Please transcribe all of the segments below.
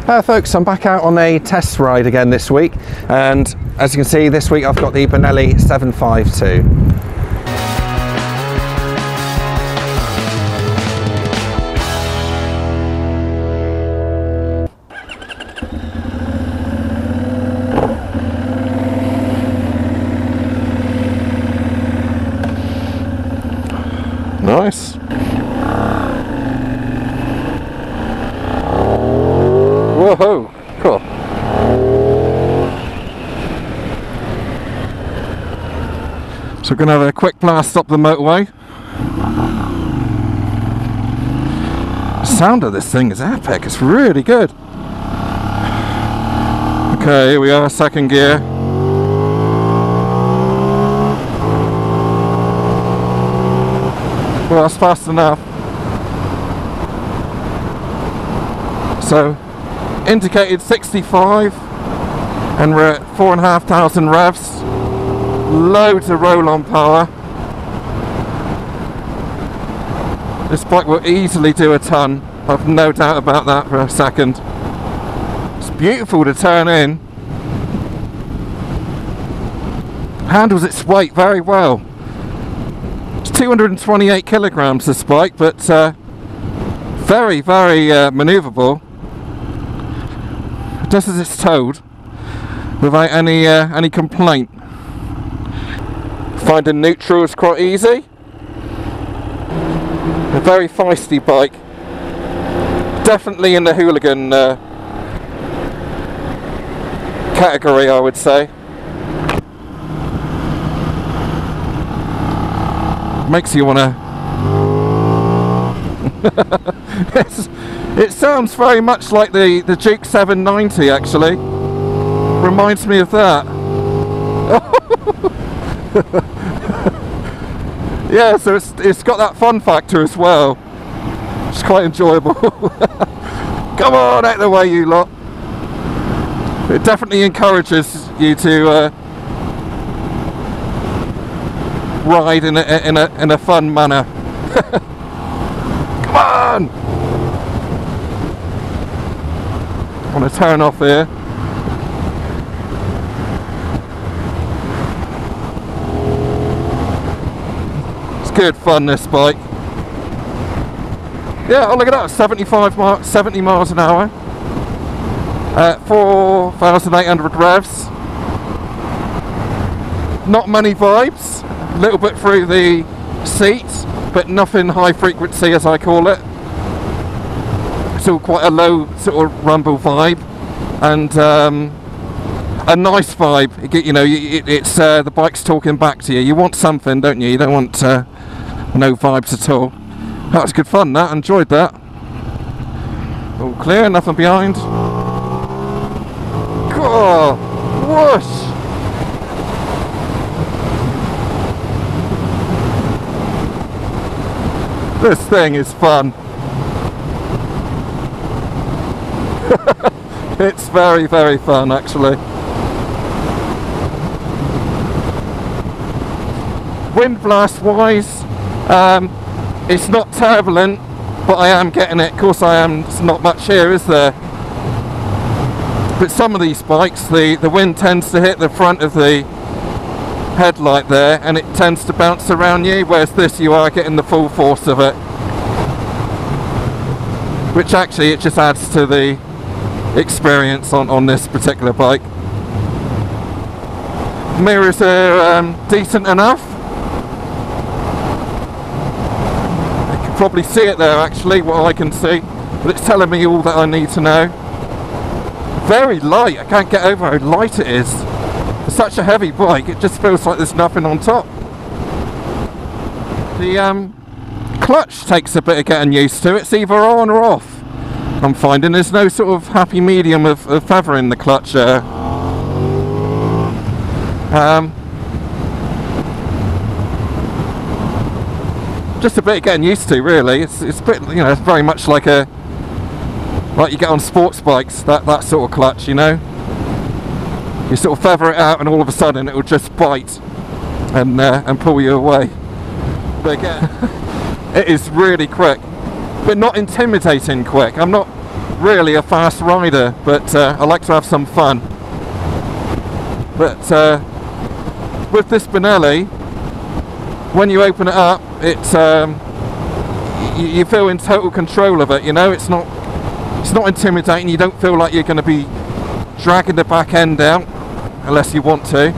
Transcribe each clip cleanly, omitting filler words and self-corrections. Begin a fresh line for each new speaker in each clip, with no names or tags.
Folks, I'm back out on a test ride again this week, and as you can see, this week I've got the Benelli 752. Nice. Whoa, cool. So we're going to have a quick blast up the motorway. The sound of this thing is epic, it's really good. Okay, here we are, second gear. Well, that's fast enough. So, indicated 65, and we're at 4,500 revs. Loads of roll-on power. This bike will easily do a ton. I've no doubt about that for a second. It's beautiful to turn in. Handles its weight very well. 228 kilograms this bike, but very manoeuvrable. Just as it's towed, without any complaint. Finding neutral is quite easy. A very feisty bike. Definitely in the hooligan category, I would say. Makes you wanna it sounds very much like the Duke 790 actually. Reminds me of that. Yeah, so it's got that fun factor as well. It's quite enjoyable. Come on, out of the way you lot. It definitely encourages you to ride in a fun manner. Come on! I want to turn off here. It's good fun, this bike. Yeah, oh look at that, 70 miles an hour at 4,800 revs. Not many vibes. A little bit through the seats, but nothing high frequency as I call it. Still quite a low sort of rumble vibe, and a nice vibe. You know, it's the bike's talking back to you. You want something, don't you? You don't want no vibes at all. That was good fun. That enjoyed that. All clear, nothing behind. Oh, whoosh! This thing is fun. It's very fun actually. Wind blast wise, it's not turbulent, but I am getting it. Of course I am. There's not much here, is there? But some of these bikes, the wind tends to hit the front of the headlight there, and it tends to bounce around you, whereas this, you are getting the full force of it, which actually it just adds to the experience on this particular bike. Mirrors are decent enough. You can probably see it there actually, what I can see, but it's telling me all that I need to know. Very light. I can't get over how light it is. For such a heavy bike, it just feels like there's nothing on top. The clutch takes a bit of getting used to. It's either on or off. I'm finding there's no sort of happy medium of feathering the clutch there. Just a bit of getting used to, really. It's a bit, you know, it's very much like you get on sports bikes, that sort of clutch, you know. You sort of feather it out and all of a sudden it will just bite and pull you away. But again, it is really quick, but not intimidating quick. I'm not really a fast rider, but I like to have some fun. But with this Benelli, when you open it up, it's you feel in total control of it. You know, it's not intimidating. You don't feel like you're going to be dragging the back end out unless you want to.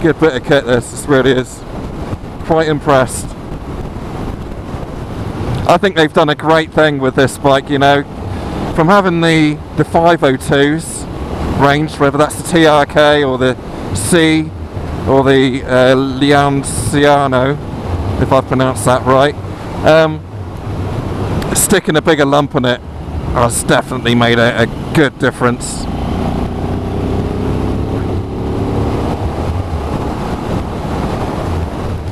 Good bit of kit this really is. Quite impressed. I think they've done a great thing with this bike, you know, from having the 502s range, whether that's the TRK or the C or the Lianciano, if I've pronounced that right. Sticking a bigger lump on it has definitely made a good difference.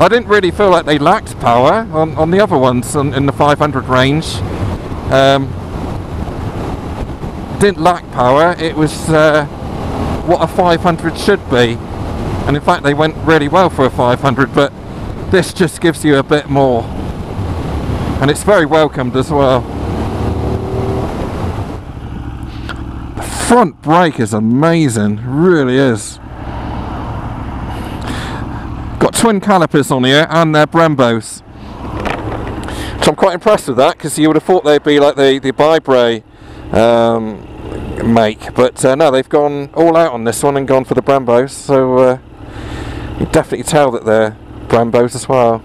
I didn't really feel like they lacked power on the other ones in the 500 range. Didn't lack power, it was what a 500 should be. And in fact they went really well for a 500, but this just gives you a bit more. And it's very welcomed as well. The front brake is amazing, really is. Got twin calipers on here and they're Brembos, so I'm quite impressed with that, because you would have thought they'd be like the Bibre make, but no, they've gone all out on this one and gone for the Brembos, so you definitely tell that they're Brembos as well.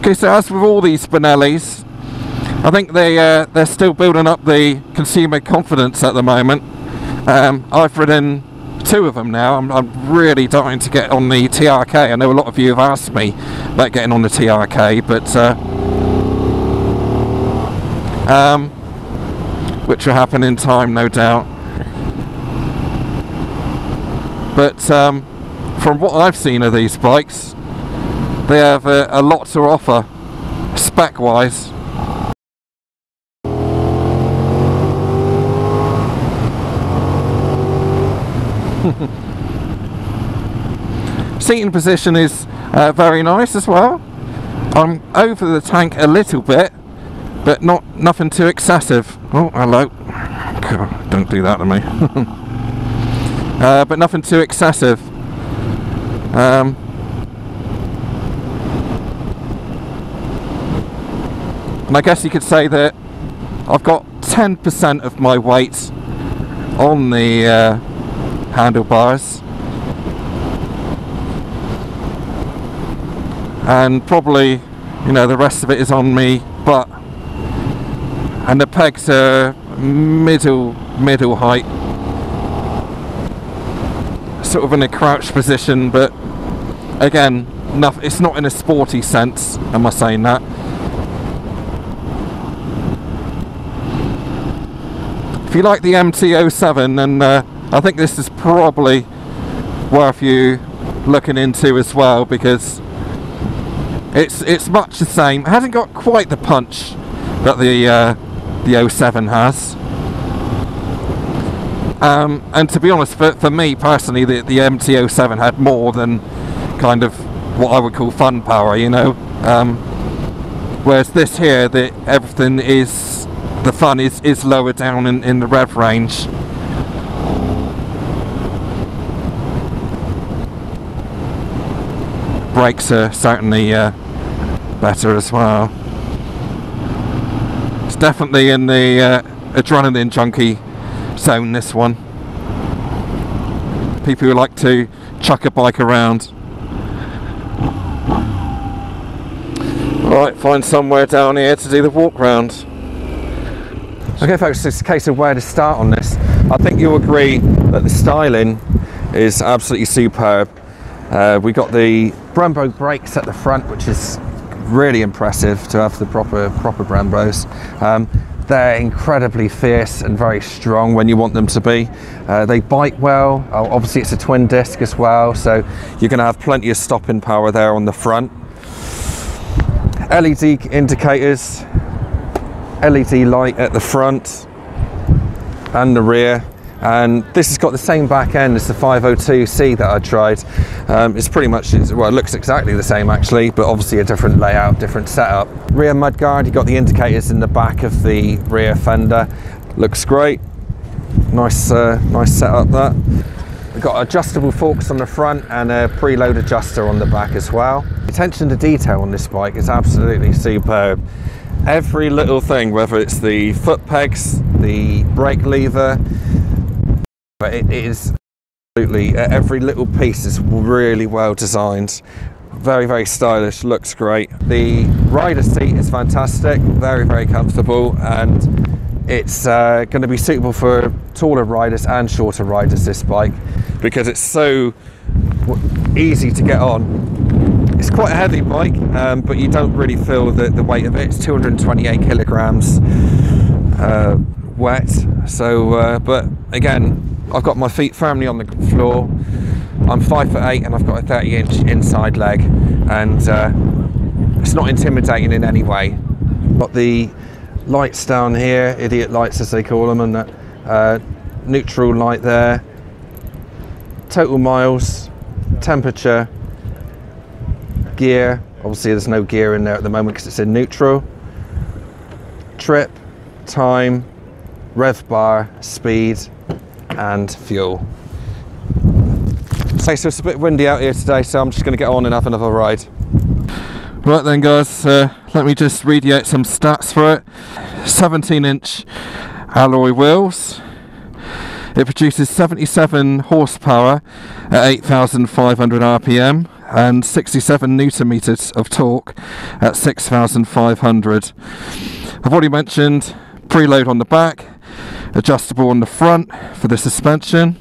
Okay, so as with all these Benellis, I think they're still building up the consumer confidence at the moment. I've ridden 2 of them now. I'm really dying to get on the TRK. I know a lot of you have asked me about getting on the TRK, but which will happen in time, no doubt. But from what I've seen of these bikes, they have a lot to offer spec wise. Seating position is very nice as well. I'm over the tank a little bit, but nothing too excessive. Oh, hello. God, don't do that to me. But nothing too excessive. And I guess you could say that I've got 10% of my weight on the handlebars, and probably, you know, the rest of it is on me butt, and the pegs are middle height, sort of in a crouch position, but again, it's not in a sporty sense, am I saying that? If you like the MT-07, then I think this is probably worth you looking into as well, because it's much the same. It hasn't got quite the punch that the 07 has. And to be honest, for me personally, the MT-07 had more than kind of what I would call fun power, you know. Whereas this here, everything is, the fun is lower down in the rev range. Brakes are certainly better as well. It's definitely in the adrenaline junkie zone, this one. People who like to chuck a bike around. Right, find somewhere down here to do the walk round. Okay folks, it's a case of where to start on this. I think you'll agree that the styling is absolutely superb. We got the Brembo brakes at the front, which is really impressive to have the proper Brembos. They're incredibly fierce and very strong when you want them to be. They bite well. Obviously it's a twin disc as well, so you're going to have plenty of stopping power there on the front. LED indicators, LED light at the front and the rear.
and this has got the same back end as the 502C that I tried. It's pretty much, well, it looks exactly the same actually, but obviously a different layout, different setup. Rear mudguard, you've got the indicators in the back of the rear fender. Looks great. Nice, nice setup that. We've got adjustable forks on the front and a preload adjuster on the back as well. Attention to detail on this bike is absolutely superb. Every little thing, whether it's the foot pegs, the brake lever, it is absolutely, every little piece is really well designed. Very, very stylish, looks great. The rider seat is fantastic, very, very comfortable, and it's going to be suitable for taller riders and shorter riders, this bike, because it's so easy to get on. It's quite a heavy bike, but you don't really feel the weight of it. It's 228 kilograms wet. So, but again, I've got my feet firmly on the floor. I'm 5'8" and I've got a 30-inch inside leg, and it's not intimidating in any way. Got the lights down here, idiot lights as they call them, and that neutral light there. Total miles, temperature, gear. Obviously there's no gear in there at the moment because it's in neutral. Trip, time, rev bar, speed, and fuel. Okay, so it's a bit windy out here today, so I'm just going to get on and have another ride.
Right then guys, let me just read you out some stats for it. 17-inch alloy wheels. It produces 77 horsepower at 8,500 RPM and 67 newton meters of torque at 6,500. I've already mentioned preload on the back, adjustable on the front for the suspension.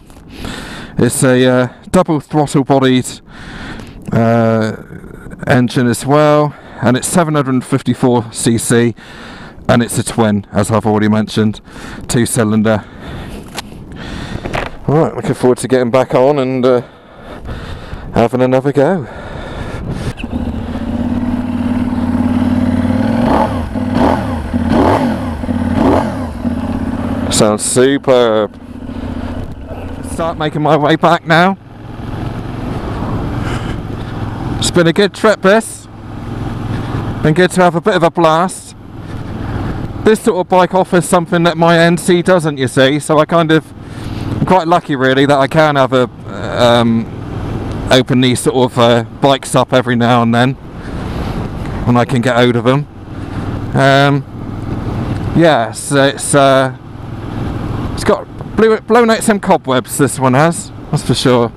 It's a double throttle bodied engine as well, and it's 754cc, and it's a twin, as I've already mentioned, 2-cylinder. Alright, looking forward to getting back on and having another go. Sounds superb. Start making my way back now. It's been a good trip, this. Been good to have a bit of a blast. This sort of bike offers something that my NC doesn't, you see, so I'm quite lucky really that I can have a open these sort of bikes up every now and then when I can get hold of them. Yeah, so it's got blown out some cobwebs, this one has, that's for sure.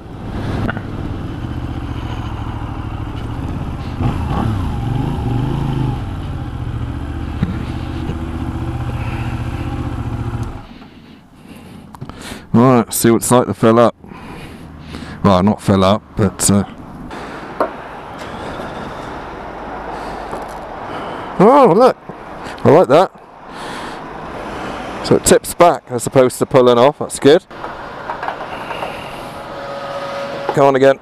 Right, see what it's like to fill up. Well, not fill up, but oh look, I like that. So it tips back as opposed to pulling off, that's good. Go on again.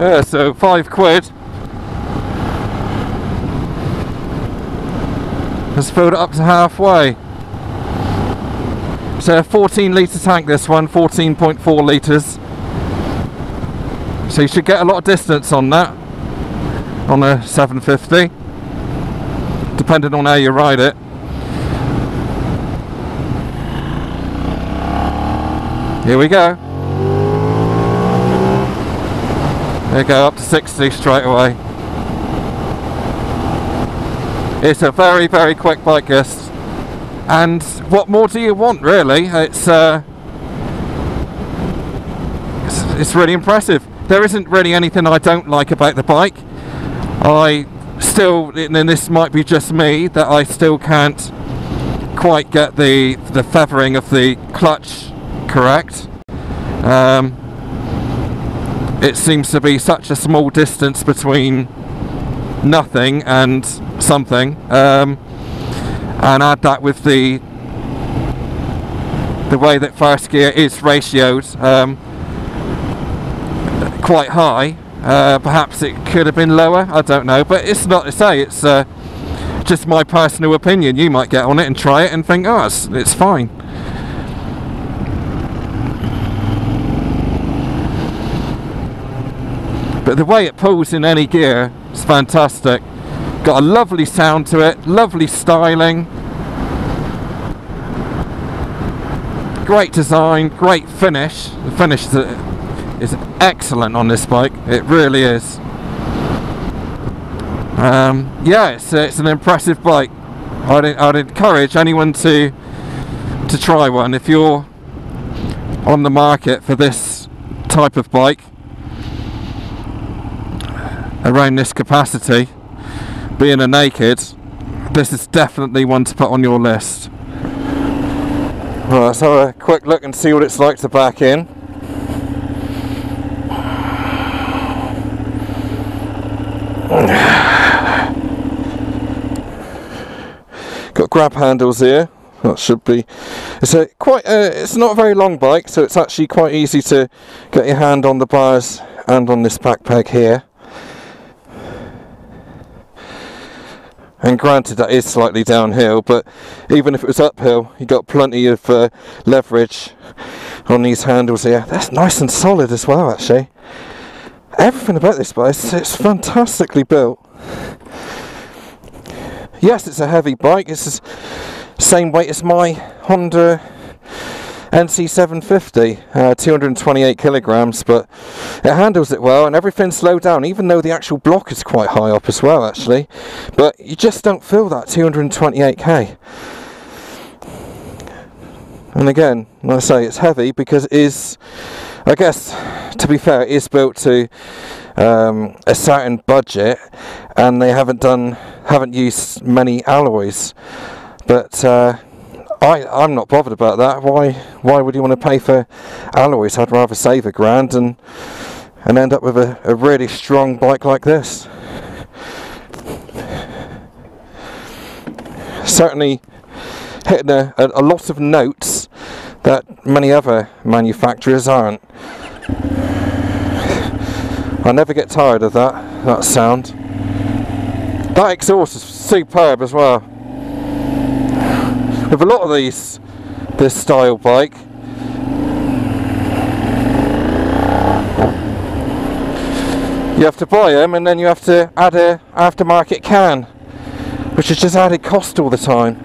Yeah, so £5. Let's fill it up to halfway. So a 14 litre tank, this one, 14.4 litres. So you should get a lot of distance on that, on a 750, depending on how you ride it. Here we go. There you go, up to 60 straight away. It's a very, very quick bike, this. And what more do you want, really? It's really impressive. There isn't really anything I don't like about the bike. I still, and this might be just me, that I still can't quite get the feathering of the clutch correct. It seems to be such a small distance between nothing and something, and add that with the way that first gear is ratioed quite high, perhaps it could have been lower, I don't know, but it's not to say, it's just my personal opinion. You might get on it and try it and think, oh, it's fine. But the way it pulls in any gear is fantastic. Got a lovely sound to it, lovely styling, great design, great finish. The finish is excellent on this bike, it really is. Yeah, it's an impressive bike. I'd encourage anyone to try one if you're on the market for this type of bike around this capacity, being a naked. This is definitely one to put on your list. Right, let's have a quick look and see what it's like to back in. Got grab handles here. That should be. It's it's not a very long bike, so it's actually quite easy to get your hand on the bars and on this back peg here. And granted, that is slightly downhill, but even if it was uphill, you got plenty of leverage on these handles here. That's nice and solid as well, actually. Everything about this bike, it's fantastically built. Yes, it's a heavy bike. It's the same weight as my Honda NC750, 228 kilograms, but it handles it well and everything's slowed down, even though the actual block is quite high up as well, actually. But you just don't feel that 228k. And again, like I say, it's heavy because it is, I guess, to be fair, it is built to a certain budget, and they haven't used many alloys. But I'm not bothered about that. Why would you want to pay for alloys? I'd rather save £1,000 and end up with a really strong bike like this. Certainly hitting a lot of notes that many other manufacturers aren't. I never get tired of that sound. That exhaust is superb as well. With a lot of this style bike, you have to buy them and then you have to add a aftermarket can, which is just added cost all the time.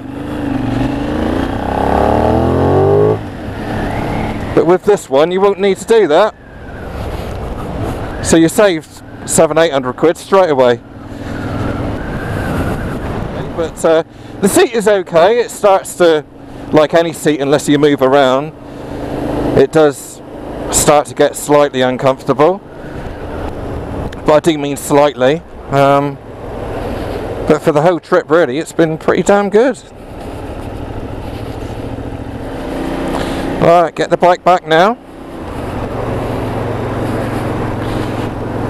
But with this one, you won't need to do that, so you save £700-800 straight away. But the seat is okay. It starts to, like any seat, unless you move around, it does start to get slightly uncomfortable. But I do mean slightly. But for the whole trip, really, it's been pretty damn good. Alright, get the bike back now.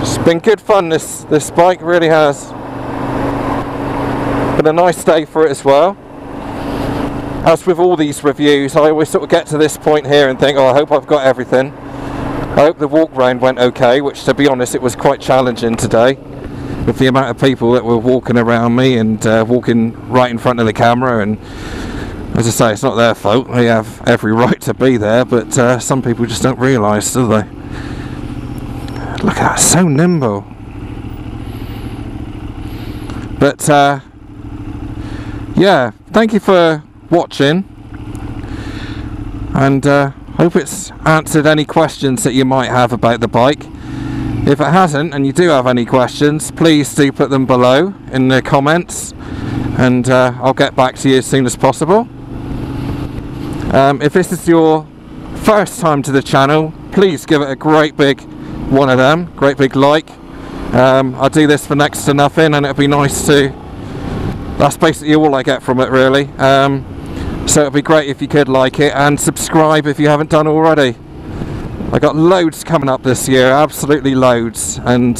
It's been good fun, this bike really has. Been a nice day for it as well. As with all these reviews, I always sort of get to this point here and think, oh, I hope I've got everything. I hope the walk round went okay, which, to be honest, it was quite challenging today with the amount of people that were walking around me and walking right in front of the camera. And as I say, it's not their fault. They have every right to be there, but some people just don't realise, do they? Look at that, so nimble. But yeah, thank you for watching, and hope it's answered any questions that you might have about the bike. If it hasn't, and you do have any questions, please do put them below in the comments, and I'll get back to you as soon as possible. If this is your first time to the channel, please give it a great big one of them, great big like. I do this for next to nothing, and it'd be nice to, that's basically all I get from it, really. So it'd be great if you could like it and subscribe if you haven't done already. I got loads coming up this year, absolutely loads, and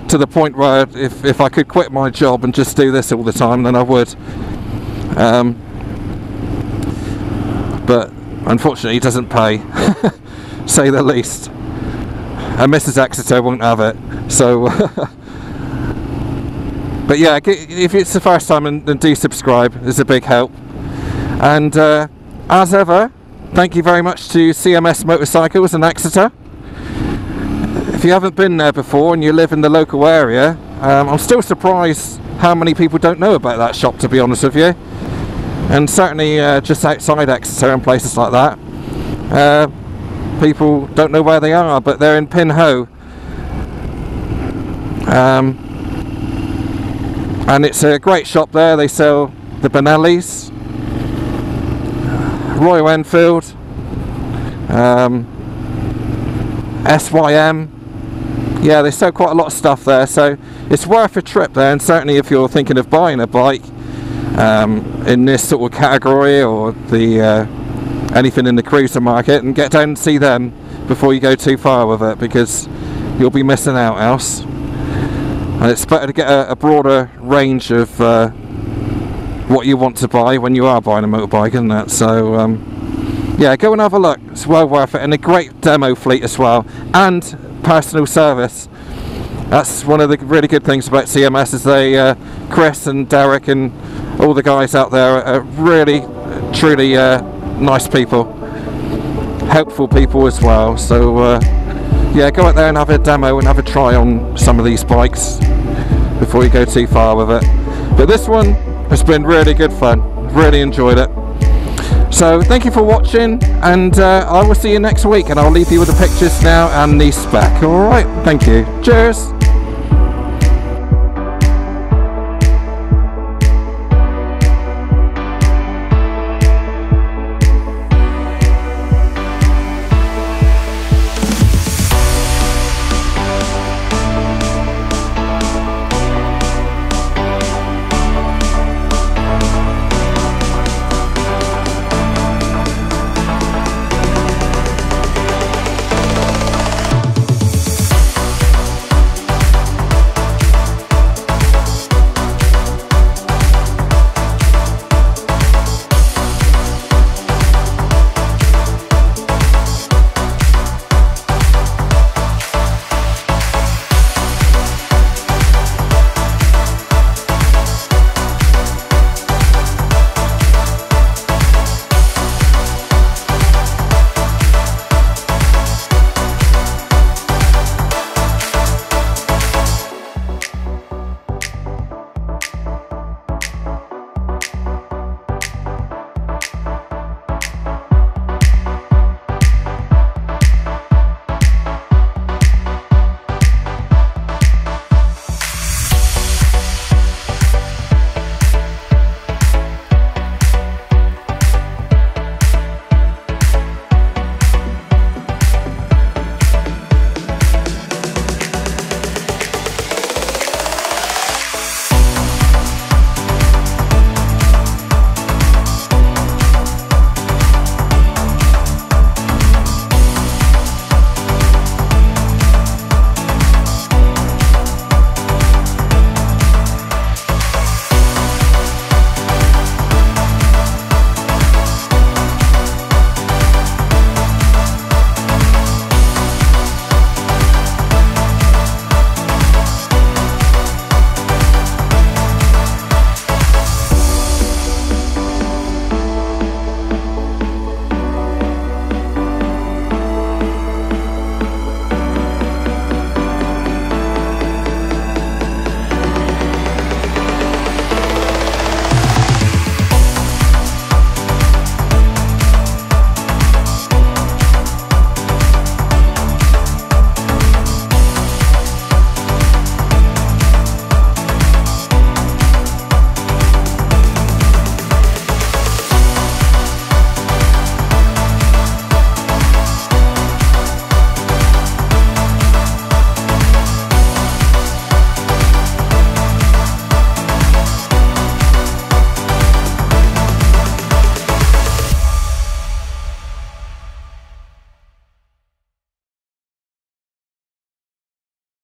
to the point where if I could quit my job and just do this all the time, then I would. But unfortunately it doesn't pay, say the least, and Mrs. Exeter won't have it, so but yeah, if it's the first time, then do subscribe, it's a big help. And as ever, thank you very much to CMS Motorcycles in Exeter. If you haven't been there before and you live in the local area, I'm still surprised how many people don't know about that shop, to be honest with you. And certainly just outside Exeter and places like that, people don't know where they are, but they're in Pinho. And it's a great shop there. They sell the Benellis, Royal Enfield, SYM. Yeah, they sell quite a lot of stuff there, so it's worth a trip there. And certainly if you're thinking of buying a bike in this sort of category, or the anything in the cruiser market, and get down and see them before you go too far with it, because you'll be missing out else. And it's better to get a broader range of what you want to buy when you are buying a motorbike, isn't it? So yeah, go and have a look, it's well worth it. And a great demo fleet as well, and personal service. That's one of the really good things about CMS, is they Chris and Derek and all the guys out there are really truly nice people, helpful people as well. So yeah, go out there and have a demo and have a try on some of these bikes before you go too far with it. But this one has been really good fun, really enjoyed it. So thank you for watching, and I will see you next week, and I'll leave you with the pictures now and the spec. Alright, thank you, cheers.